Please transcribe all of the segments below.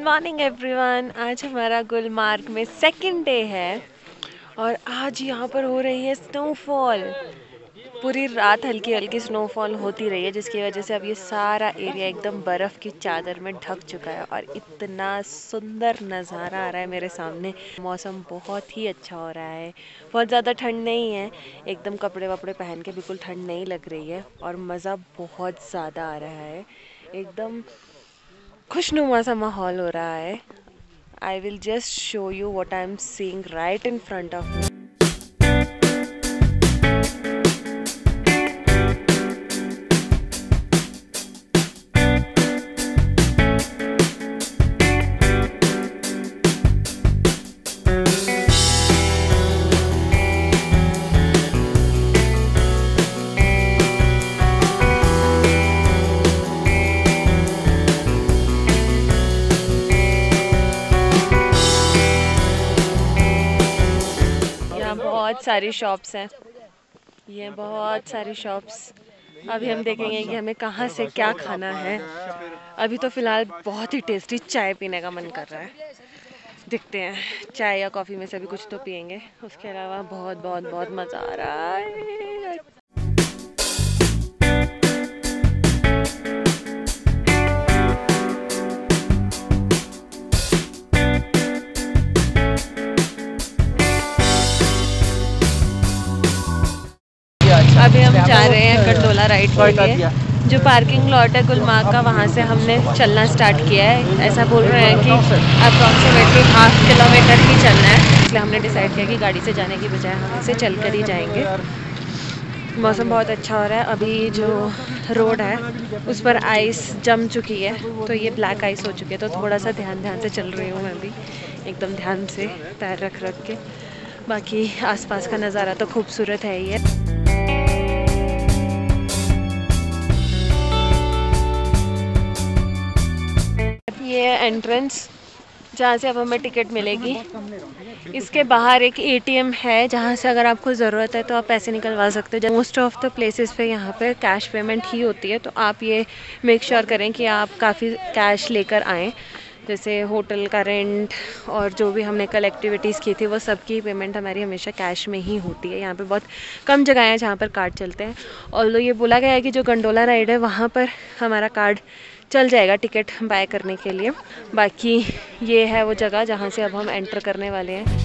Morning everyone. आज हमारा गुलमार्ग में सेकंड डे है और आज यहाँ पर हो रही है स्नोफॉल। पूरी रात हल्की हल्की स्नोफॉल होती रही है, जिसकी वजह से अब ये सारा एरिया एकदम बर्फ़ की चादर में ढक चुका है और इतना सुंदर नज़ारा आ रहा है मेरे सामने। मौसम बहुत ही अच्छा हो रहा है, बहुत ज़्यादा ठंड नहीं है, एकदम कपड़े वपड़े पहन के बिल्कुल ठंड नहीं लग रही है और मज़ा बहुत ज़्यादा आ रहा है। एकदम खुशनुमा सा माहौल हो रहा है। I will just show you what I am seeing right in front of me. बहुत सारी शॉप्स हैं, ये बहुत सारी शॉप्स। अभी हम देखेंगे कि हमें कहाँ से क्या खाना है। अभी तो फ़िलहाल बहुत ही टेस्टी चाय पीने का मन कर रहा है। देखते हैं, चाय या कॉफ़ी में से भी कुछ तो पियेंगे। उसके अलावा बहुत बहुत बहुत मज़ा आ रहा है। अभी हम जा रहे हैं गंडोला राइड के लिए। जो पार्किंग लॉट है गुलमार्ग का, वहाँ से हमने चलना स्टार्ट किया है। ऐसा बोल रहे हैं कि अप्रॉक्सीमेटली 1/2 किलोमीटर ही चलना है, इसलिए हमने डिसाइड किया कि गाड़ी से जाने की बजाय हम इसे चल कर ही जाएंगे। मौसम बहुत अच्छा हो रहा है। अभी जो रोड है उस पर आइस जम चुकी है, तो ये ब्लैक आइस हो चुकी है, तो थोड़ा सा ध्यान से चल रही हूँ मैं भी, एकदम ध्यान से पैर रख के। बाकी आसपास का नज़ारा तो खूबसूरत है ही है। ये एंट्रेंस जहाँ से अब हमें टिकट मिलेगी। इसके बाहर एक एटीएम है, जहाँ से अगर आपको ज़रूरत है तो आप पैसे निकलवा सकते हो। मोस्ट ऑफ द प्लेसेस पे यहाँ पे कैश पेमेंट ही होती है, तो आप ये मेक श्योर करें कि आप काफ़ी कैश लेकर आएँ। जैसे होटल का रेंट और जो भी हमने कल एक्टिविटीज़ की थी, वो सब की पेमेंट हमारी हमेशा कैश में ही होती है। यहाँ पे बहुत कम जगह हैं जहाँ पर कार्ड चलते हैं। और ये बोला गया है कि जो गंडोला राइड है वहाँ पर हमारा कार्ड चल जाएगा टिकट बाय करने के लिए। बाकी ये है वो जगह जहाँ से अब हम एंटर करने वाले हैं।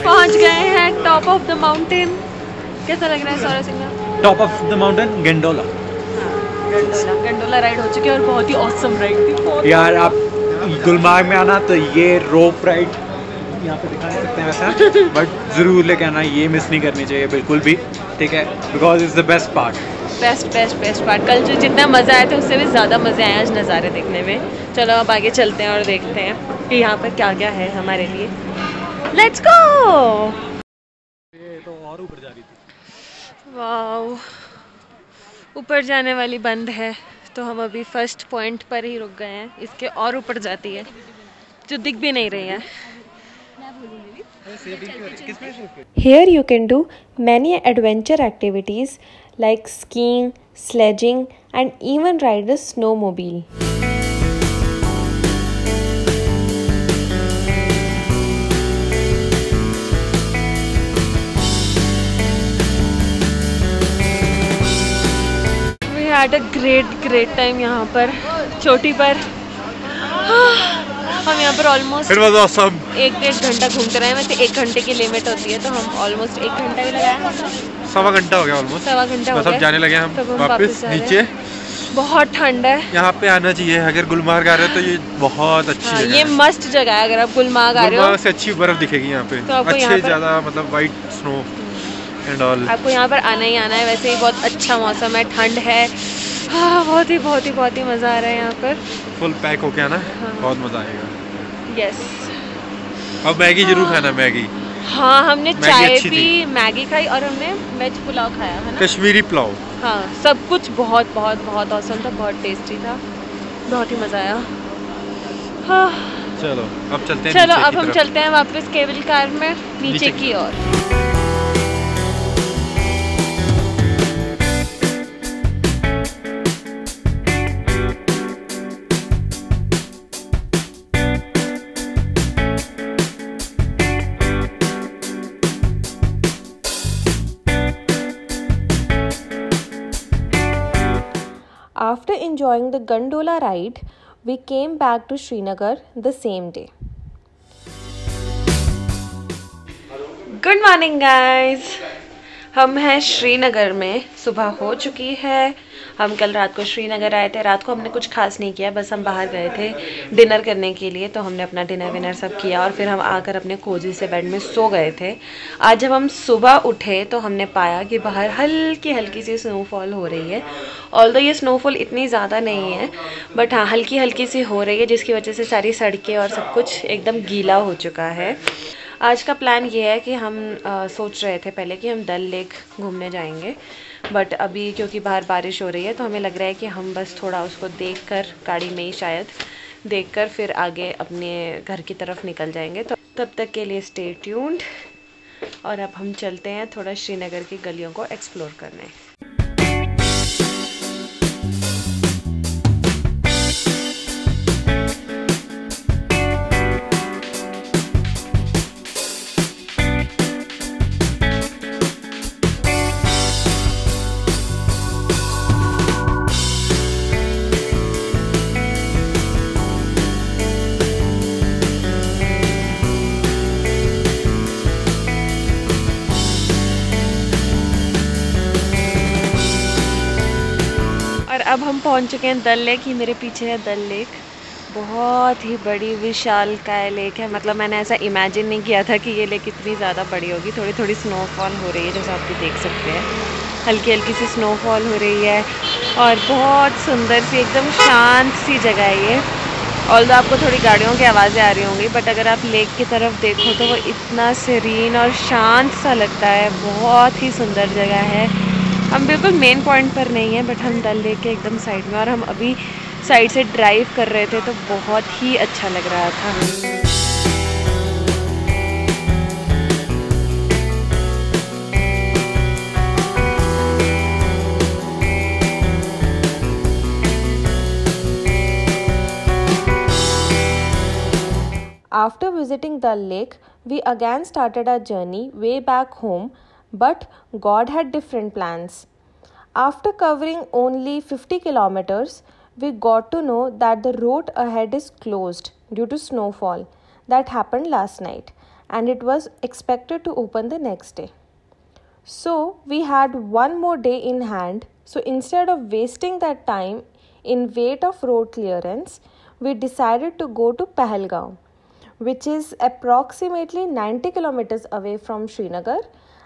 पहुंच गए हैं टॉप ऑफ द माउंटेन। कैसा लग रहा है Saurabh Singh? Top of the mountain gondola. Gondola ride हो चुकी है और बहुत ही ऑसम राइड थी। यार आप गुलमार्ग में आना तो ये रोप राइड यहाँ पे दिखा नहीं सकते हैं वैसा, बट ज़रूर लेके आना, ये मिस नहीं करनी चाहिए बिल्कुल भी, ठीक है? Because it's the best part. Best part. कल जो जितना मज़ा आया था उससे भी ज़्यादा मज़े आए आज नज़ारे देखने में। चलो अब आगे चलते हैं और देखते हैं कि यहाँ पर क्या क्या है हमारे लिए। Let's go. ये तो और ऊपर जा रही थी। वाओ, ऊपर जाने वाली बंद है, तो हम अभी फर्स्ट पॉइंट पर ही रुक गए हैं। इसके और ऊपर जाती है जो दिख भी नहीं रही है। Here you can do many adventure activities like skiing, sledging and even ride a snowmobile. We had a great time यहाँ पर चोटी पर। हम यहाँ पर ऑलमोस्ट It was awesome. 1-1.5 घंटा घूमते रहे। वैसे 1 घंटे की लिमिट होती है, तो हम ऑलमोस्ट 1 घंटा भी लगाया। सवा घंटा हो गया ऑलमोस्ट। सवा घंटा हो बस अब गया। जाने लगे हम तो हम वापस जा रहे हैं। नीचे। बहुत ठंड है यहाँ पे आना चाहिए, अगर गुलमार्ग आ रहे हो तो ये बहुत अच्छी हाँ, जगह ये है। मस्त जगह है। अगर आप गुलमार्ग आ रहे हो गुलमार्ग से अच्छी बर्फ दिखेगी यहाँ पे, तो आपको यहाँ अच्छे पर ज़्यादा मतलब वाइट स्नो एंड ऑल। आपको यहाँ पर आना ही आना है। वैसे ही बहुत अच्छा मौसम है, ठंड है। हाँ, बहुत ही मज़ा आ रहा है यहाँ पर। फुल पैक होके आना, हाँ। बहुत मज़ा आएगा। यस। अब मैगी जरूर खाना, मैगी। हाँ, हमने मैगी चाय अच्छी पी, थी। मैगी खाई और हमने वेज पुलाव खाया है ना। कश्मीरी पुलाव। हाँ, सब कुछ बहुत औसम था, बहुत टेस्टी था, बहुत ही मज़ा आया। हाँ, चलो अब चलते हैं चलो नीचे अब की हम तरफ। चलते हैं वापस केबल कार में नीचे की ओर। After enjoying the gondola ride, we came back to Srinagar the same day. Good morning guys, हम हैं श्रीनगर में। सुबह हो चुकी है। हम कल रात को श्रीनगर आए थे। रात को हमने कुछ खास नहीं किया, बस हम बाहर गए थे डिनर करने के लिए। तो हमने अपना डिनर विनर सब किया और फिर हम आकर अपने कोजी से बेड में सो गए थे। आज जब हम सुबह उठे तो हमने पाया कि बाहर हल्की सी स्नोफॉल हो रही है। ऑल्दो ये स्नोफॉल इतनी ज़्यादा नहीं है, बट हाँ हल्की सी हो रही है, जिसकी वजह से सारी सड़कें और सब कुछ एकदम गीला हो चुका है। आज का प्लान ये है कि हम सोच रहे थे पहले कि हम डल लेक घूमने जाएंगे, बट अभी क्योंकि बाहर बारिश हो रही है तो हमें लग रहा है कि हम बस थोड़ा उसको देखकर, गाड़ी में ही शायद देखकर फिर आगे अपने घर की तरफ निकल जाएंगे। तो तब तक के लिए स्टे ट्यून्ड। और अब हम चलते हैं थोड़ा श्रीनगर की गलियों को एक्सप्लोर करने। अब हम पहुंच चुके हैं डल लेक। ही मेरे पीछे है डल लेक। बहुत ही बड़ी विशालकाय लेक है। मतलब मैंने ऐसा इमेजिन नहीं किया था कि ये लेक इतनी ज़्यादा बड़ी होगी। थोड़ी स्नोफॉल हो रही है, जैसे आप भी देख सकते हैं। हल्की सी स्नोफॉल हो रही है और बहुत सुंदर सी, एकदम शांत सी जगह है ये। ऑल्दो आपको थोड़ी गाड़ियों की आवाज़ें आ रही होंगी, बट अगर आप लेक की तरफ देखो तो वो इतना सीरीन और शांत सा लगता है। बहुत ही सुंदर जगह है। हम बिल्कुल मेन पॉइंट पर नहीं है, बट हम डल लेक के एकदम साइड में, और हम अभी साइड से ड्राइव कर रहे थे तो बहुत ही अच्छा लग रहा था। After visiting Dal Lake, we again started our journey way back home, but God had different plans. After covering only 50 kilometers, we got to know that the road ahead is closed due to snowfall that happened last night, and it was expected to open the next day. So we had one more day in hand, so instead of wasting that time in wait of road clearance, we decided to go to Pahalgaon, which is approximately 90 kilometers away from Srinagar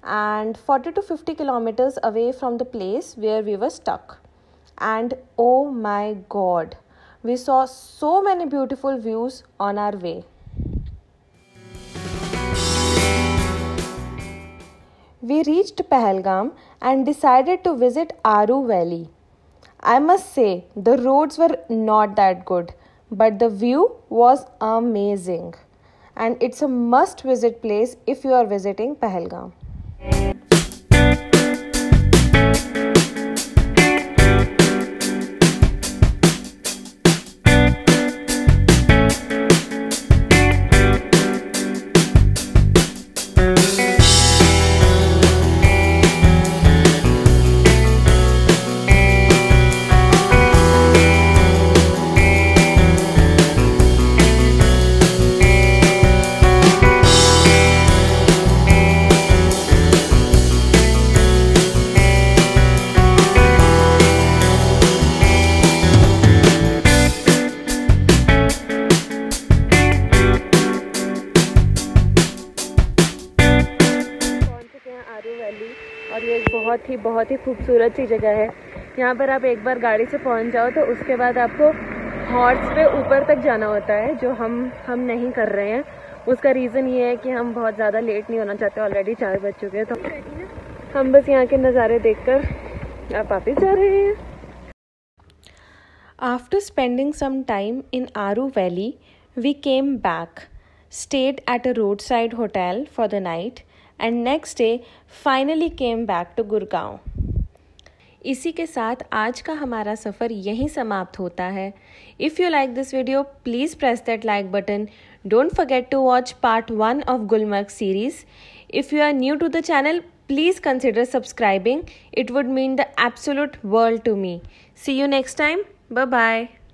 and 40 to 50 kilometers away from the place where we were stuck. And oh my God, we saw so many beautiful views on our way. We reached Pahalgam and decided to visit Aru Valley. I must say, the roads were not that good, but the view was amazing. And it's a must visit place if you are visiting Pahalgam. और ये एक बहुत ही खूबसूरत सी जगह है। यहाँ पर आप एक बार गाड़ी से पहुँच जाओ तो उसके बाद आपको हॉर्स पे ऊपर तक जाना होता है, जो हम नहीं कर रहे हैं। उसका रीज़न ये है कि हम बहुत ज़्यादा लेट नहीं होना चाहते, ऑलरेडी 4 बज चुके हैं, तो हम बस यहाँ के नज़ारे देखकर आप वापस जा रहे हैं। After spending some time in Aru Valley, we came back, stayed at a roadside hotel for the night, and next day finally came back to Gurgaon. इसी के साथ आज का हमारा सफ़र यहीं समाप्त होता है। If you like this video, please press that like button. Don't forget to watch part 1 of Gulmarg series. If you are new to the channel, please consider subscribing. It would mean the absolute world to me. See you next time. Bye-bye.